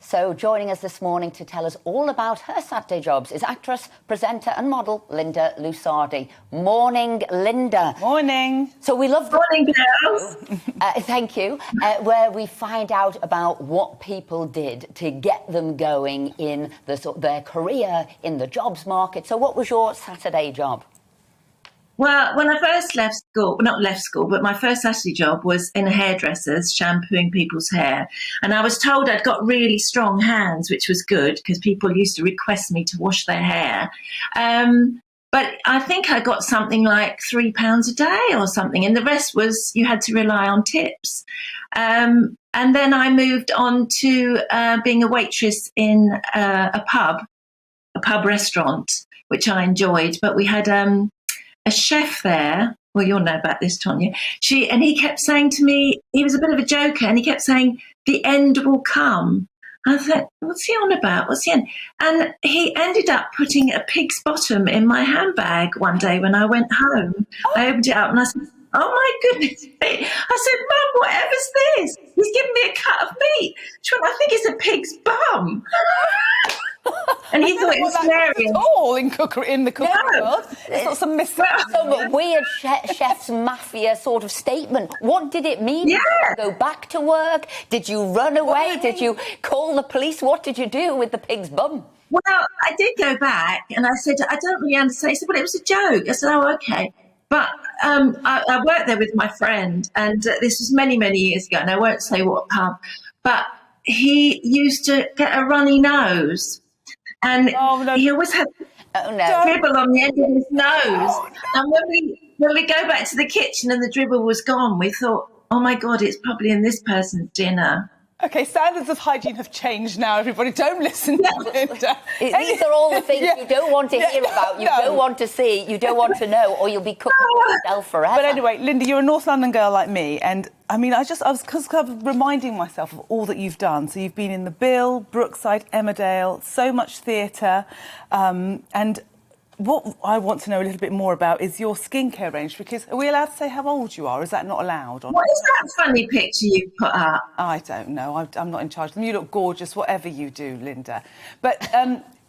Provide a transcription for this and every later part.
So joining us this morning to tell us all about her Saturday jobs is actress, presenter and model Linda Lusardi. Morning, Linda. Morning. So we love the... Morning, girls. Thank you. Where we find out about what people did to get them going in their career in the jobs market. So what was your Saturday job? Well, when I first left school, not left school, but my first Saturday job was in a hairdresser's, shampooing people's hair. And I was told I'd got really strong hands, which was good because people used to request me to wash their hair. But I think I got something like £3 a day or something. And the rest was you had to rely on tips. And then I moved on to being a waitress in a pub restaurant, which I enjoyed. But we had a chef there. Well, you'll know about this, Tonya. He kept saying to me, he was a bit of a joker, and he kept saying, "The end will come." I thought, what's he on about? What's the end? And he ended up putting a pig's bottom in my handbag one day when I went home. I opened it up and I said, "Oh my goodness me." I said, "Mum, whatever's this? He's giving me a cut of meat." She went, "I think it's a pig's bum." And he thought it was hilarious. All in the cookery world. It's not some Some weird chef's mafia sort of statement. What did it mean? Yeah. Did you go back to work? Did you run away? Did you call the police? What did you do with the pig's bum? Well, I did go back and I said, "I don't really understand." He said, "Well, it was a joke." I said, "Oh, okay." But I worked there with my friend, and this was many, many years ago, and I won't say what pub, but he used to get a runny nose. And he always had dribble on the end of his nose. And when we go back to the kitchen and the dribble was gone, we thought, "Oh my God, it's probably in this person's dinner." Okay, standards of hygiene have changed now, everybody. Don't listen to Linda. These are all the things you don't want to hear about, you don't want to see, you don't want to know, or you'll be cooking yourself forever. But anyway, Linda, you're a North London girl like me, and I mean, I was kind of reminding myself of all that you've done. So you've been in the Bill, Brookside, Emmerdale, so much theatre, and what I want to know a little bit more about is your skincare range, because are we allowed to say how old you are? Is that not allowed? What is that funny picture you put up? I don't know. I'm not in charge of them. You look gorgeous, whatever you do, Linda. But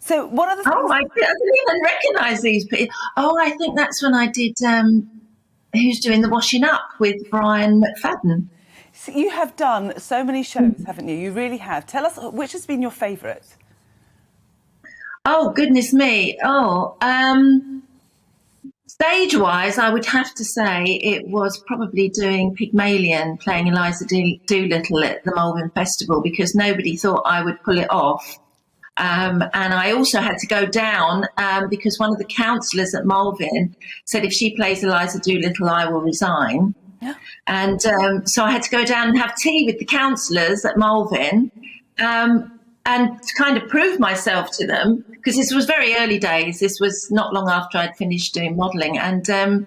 so one of the things... Oh my God, I didn't even recognise these people. Oh, I think that's when I did Who's Doing the Washing Up with Brian McFadden. So you have done so many shows, haven't you? You really have. Tell us, which has been your favourite? Oh, goodness me. Oh, stage-wise, I would have to say it was probably doing Pygmalion, playing Eliza Doolittle at the Malvern Festival, because nobody thought I would pull it off. And I also had to go down because one of the councillors at Malvern said, if she plays Eliza Doolittle, I will resign. Yeah. And so I had to go down and have tea with the councillors at Malvern and to kind of prove myself to them, because this was very early days. This was not long after I'd finished doing modelling. And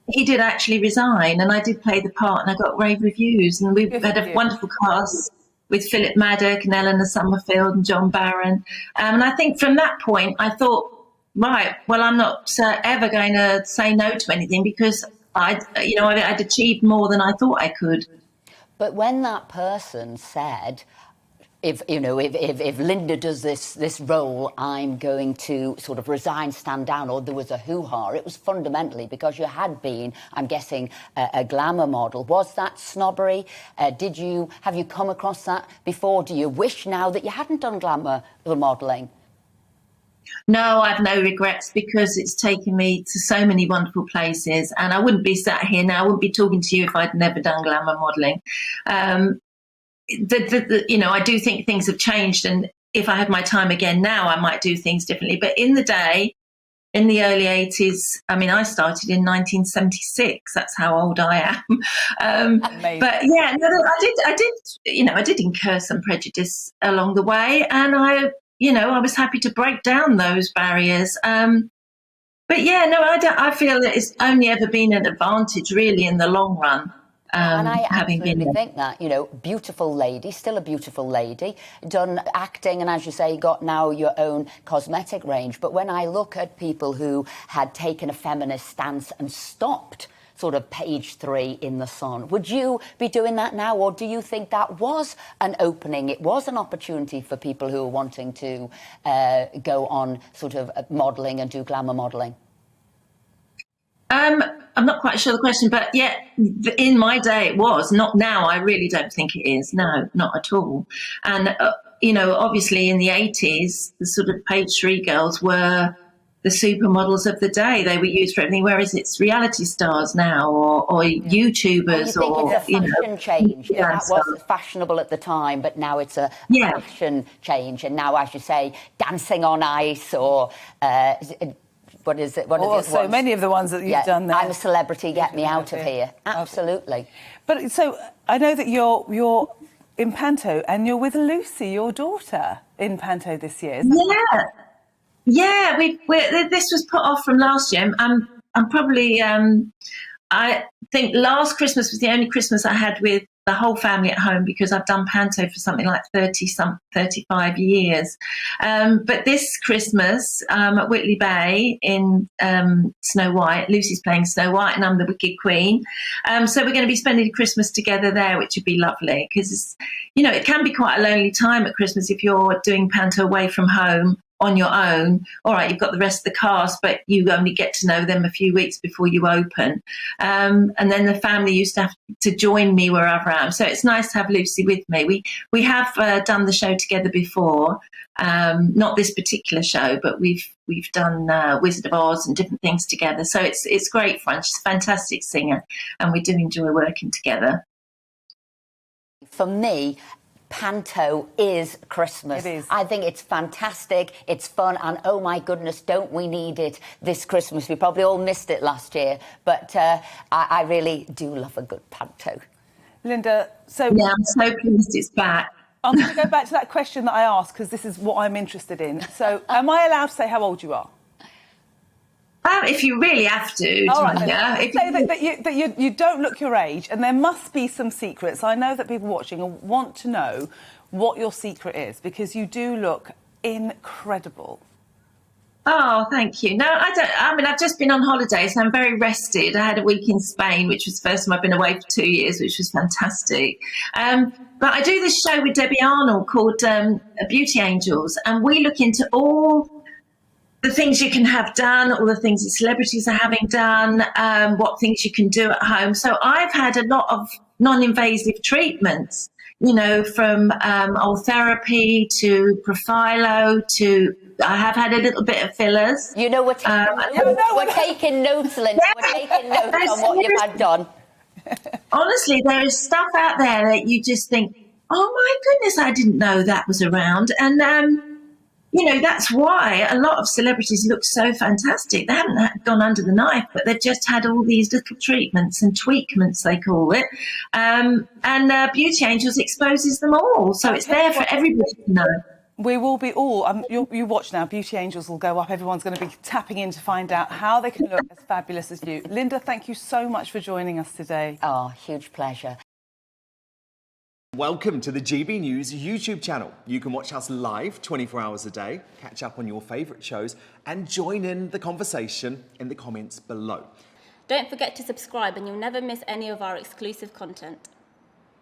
he did actually resign, and I did play the part, and I got rave reviews. And we had a wonderful cast with Philip Maddock and Eleanor Summerfield and John Barron. And I think from that point, I thought, right, well, I'm not ever going to say no to anything, because I'd achieved more than I thought I could. But when that person said, if Linda does this role, I'm going to sort of resign, stand down, or there was a hoo-ha, it was fundamentally because you had been, I'm guessing, a glamour model. Was that snobbery? Have you come across that before? Do you wish now that you hadn't done glamour modelling? No, I've no regrets, because it's taken me to so many wonderful places, and I wouldn't be sat here now, I wouldn't be talking to you if I'd never done glamour modelling. I do think things have changed, and if I had my time again now, I might do things differently. But in the day, in the early 80s, I mean, I started in 1976. That's how old I am. But yeah, I did incur some prejudice along the way, and I was happy to break down those barriers. But yeah, no, I feel that it's only ever been an advantage, really, in the long run. And I absolutely think that, beautiful lady, still a beautiful lady, done acting, and as you say, got now your own cosmetic range. But when I look at people who had taken a feminist stance and stopped sort of page 3 in The Sun. Would you be doing that now, or do you think that was an opening, it was an opportunity for people who are wanting to go on sort of modelling and do glamour modelling? I'm not quite sure the question, but yeah, in my day it was. Not now. I really don't think it is. No, not at all. And obviously in the 80s, the sort of page 3 girls were the supermodels of the day. They were used for everything. Whereas it's reality stars now, or YouTubers, or it's a fashion change. That was fashionable at the time, but now it's a fashion change. And now, as you say, dancing on ice, or what is it? So many of the ones that you've done there. I'm a celebrity, get me out of here. Absolutely. But so I know that you're in Panto and you're with Lucy, your daughter, in Panto this year. Yeah. This was put off from last year. I'm probably. I think last Christmas was the only Christmas I had with the whole family at home, because I've done Panto for something like 35 years. But this Christmas at Whitley Bay in Snow White, Lucy's playing Snow White and I'm the Wicked Queen. So we're going to be spending Christmas together there, which would be lovely, because it can be quite a lonely time at Christmas if you're doing Panto away from home on your own. All right, you've got the rest of the cast, but you only get to know them a few weeks before you open. And then the family used to have to join me wherever I am. So it's nice to have Lucy with me. We have done the show together before, not this particular show, but we've done Wizard of Oz and different things together. So it's great fun. She's a fantastic singer, and we do enjoy working together. For me, Panto is Christmas. It is. I think it's fantastic, it's fun, and oh my goodness, don't we need it this Christmas? We probably all missed it last year, but I really do love a good Panto. Linda, so... Yeah, I'm so pleased it's back. I'm going to go back to that question that I asked, because this is what I'm interested in. So am I allowed to say how old you are? If you really have to, all right, Tanya. That you don't look your age, and there must be some secrets. I know that people watching want to know what your secret is, because you do look incredible. Oh, thank you. No, I don't. I mean, I've just been on holiday, so I'm very rested. I had a week in Spain, which was the first time I've been away for 2 years, which was fantastic. But I do this show with Debbie Arnold called Beauty Angels, and we look into all the things you can have done, all the things that celebrities are having done, what things you can do at home. So I've had a lot of non-invasive treatments, from old therapy to Profilo to I have had a little bit of fillers. We're taking notes, Linda. We're taking notes on what you've had done. Honestly, there is stuff out there that you just think, oh my goodness, I didn't know that was around. And that's why a lot of celebrities look so fantastic. They haven't gone under the knife, but they've just had all these little treatments and tweakments, they call it. And Beauty Angels exposes them all. So it's there for everybody to know. We will be all... you watch now, Beauty Angels will go up. Everyone's going to be tapping in to find out how they can look as fabulous as you. Linda, thank you so much for joining us today. Oh, huge pleasure. Welcome to the GB News YouTube channel. You can watch us live 24 hours a day, catch up on your favourite shows and join in the conversation in the comments below. Don't forget to subscribe and you'll never miss any of our exclusive content.